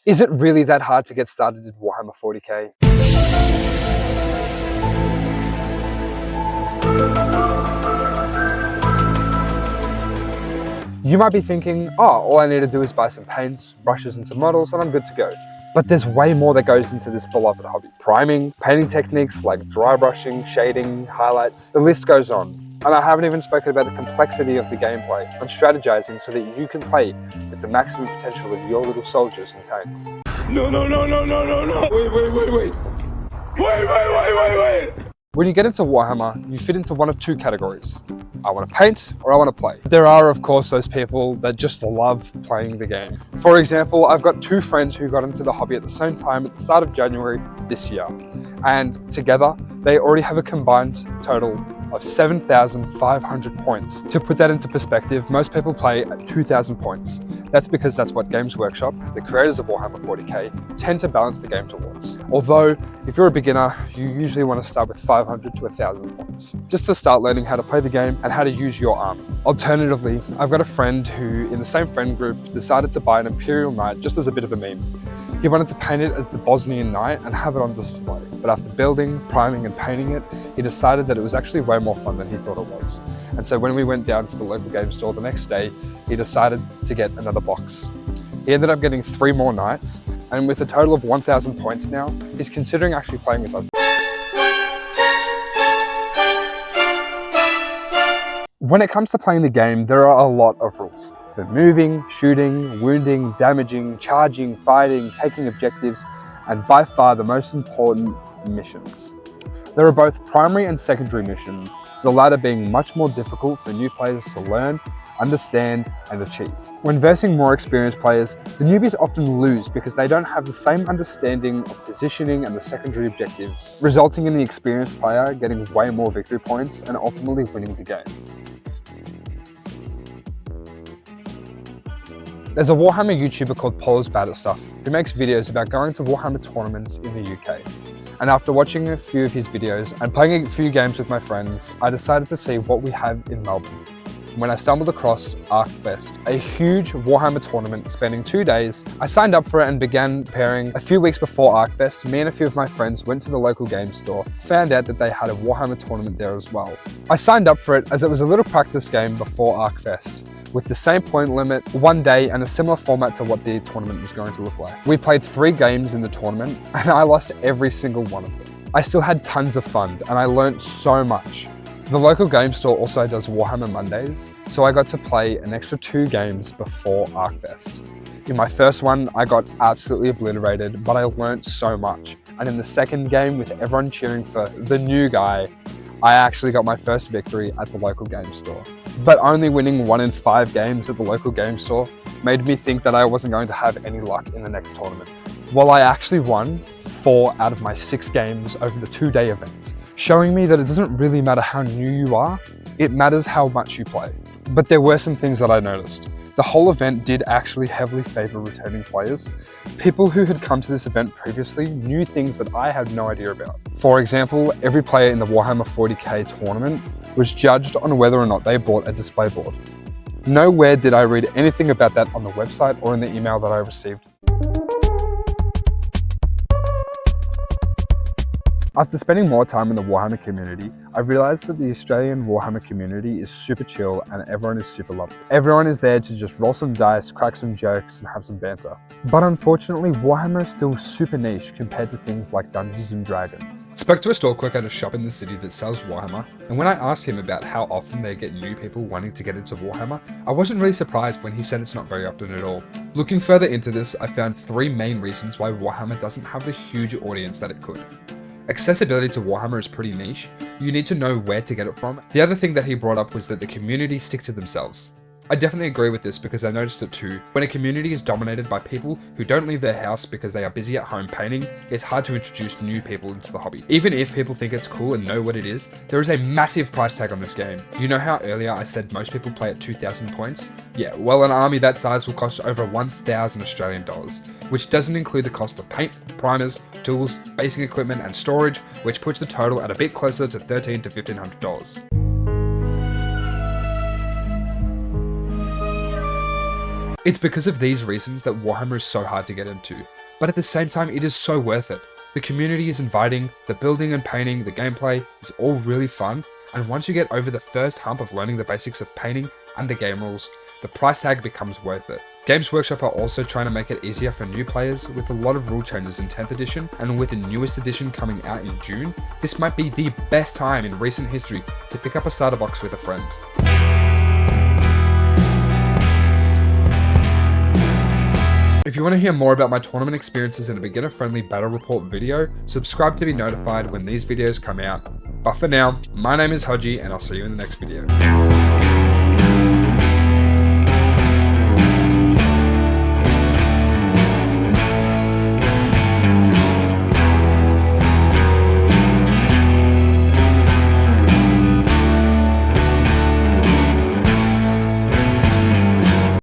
Is it really that hard to get started in Warhammer 40k? You might be thinking, oh, all I need to do is buy some paints, brushes and some models and I'm good to go. But there's way more that goes into this beloved hobby. Priming, painting techniques like dry brushing, shading, highlights, the list goes on. And I haven't even spoken about the complexity of the gameplay and strategizing so that you can play with the maximum potential of your little soldiers and tanks. No. Wait. When you get into Warhammer, you fit into one of two categories. I want to paint or I want to play. There are, of course, those people that just love playing the game. For example, I've got two friends who got into the hobby at the same time at the start of January this year. And together, they already have a combined total of 7,500 points. To put that into perspective, most people play at 2,000 points. That's because that's what Games Workshop, the creators of Warhammer 40k, tend to balance the game towards. Although, if you're a beginner, you usually want to start with 500 to 1,000 points, just to start learning how to play the game and how to use your army. Alternatively, I've got a friend who, in the same friend group, decided to buy an Imperial Knight just as a bit of a meme. He wanted to paint it as the Bosnian Knight and have it on display. But after building, priming and painting it, he decided that it was actually way more fun than he thought it was. And so when we went down to the local game store the next day, he decided to get another box. He ended up getting 3 more Knights, and with a total of 1,000 points now, he's considering actually playing with us. When it comes to playing the game, there are a lot of rules. For moving, shooting, wounding, damaging, charging, fighting, taking objectives, and by far the most important, missions. There are both primary and secondary missions, the latter being much more difficult for new players to learn, understand, and achieve. When versing more experienced players, the newbies often lose because they don't have the same understanding of positioning and the secondary objectives, resulting in the experienced player getting way more victory points and ultimately winning the game. There's a Warhammer YouTuber called Paul's Bad at Stuff who makes videos about going to Warhammer tournaments in the UK. And after watching a few of his videos and playing a few games with my friends, I decided to see what we have in Melbourne. When I stumbled across ArcFest, a huge Warhammer tournament spanning 2 days, I signed up for it and began preparing. A few weeks before ArcFest, me and a few of my friends went to the local game store, found out that they had a Warhammer tournament there as well. I signed up for it as it was a little practice game before ArcFest, with the same point limit, 1 day, and a similar format to what the tournament is going to look like. We played 3 games in the tournament, and I lost every single one of them. I still had tons of fun, and I learned so much. The local game store also does Warhammer Mondays, so I got to play an extra 2 games before ArcFest. In my first one, I got absolutely obliterated, but I learned so much. And in the second game, with everyone cheering for the new guy, I actually got my first victory at the local game store. But only winning 1 in 5 games at the local game store made me think that I wasn't going to have any luck in the next tournament. Well, I actually won 4 out of my 6 games over the 2-day event, showing me that it doesn't really matter how new you are, it matters how much you play. But there were some things that I noticed. The whole event did actually heavily favor returning players. People who had come to this event previously knew things that I had no idea about. For example, every player in the Warhammer 40k tournament was judged on whether or not they bought a display board. Nowhere did I read anything about that on the website or in the email that I received. After spending more time in the Warhammer community, I realized that the Australian Warhammer community is super chill and everyone is super lovely. Everyone is there to just roll some dice, crack some jokes, and have some banter. But unfortunately, Warhammer is still super niche compared to things like Dungeons and Dragons. I spoke to a store clerk at a shop in the city that sells Warhammer, and when I asked him about how often they get new people wanting to get into Warhammer, I wasn't really surprised when he said it's not very often at all. Looking further into this, I found 3 main reasons why Warhammer doesn't have the huge audience that it could. Accessibility to Warhammer is pretty niche. You need to know where to get it from. The other thing that he brought up was that the community stick to themselves. I definitely agree with this because I noticed it too. When a community is dominated by people who don't leave their house because they are busy at home painting, it's hard to introduce new people into the hobby. Even if people think it's cool and know what it is, there is a massive price tag on this game. You know how earlier I said most people play at 2,000 points? Yeah, well, an army that size will cost over 1,000 Australian dollars, which doesn't include the cost for paint, primers, tools, basic equipment and storage, which puts the total at a bit closer to $1,300 to $1,500. It's because of these reasons that Warhammer is so hard to get into, but at the same time it is so worth it. The community is inviting, the building and painting, the gameplay is all really fun, and once you get over the first hump of learning the basics of painting and the game rules, the price tag becomes worth it. Games Workshop are also trying to make it easier for new players with a lot of rule changes in 10th edition, and with the newest edition coming out in June, this might be the best time in recent history to pick up a starter box with a friend. If you want to hear more about my tournament experiences in a beginner-friendly battle report video, subscribe to be notified when these videos come out. But for now, my name is Hodgie and I'll see you in the next video.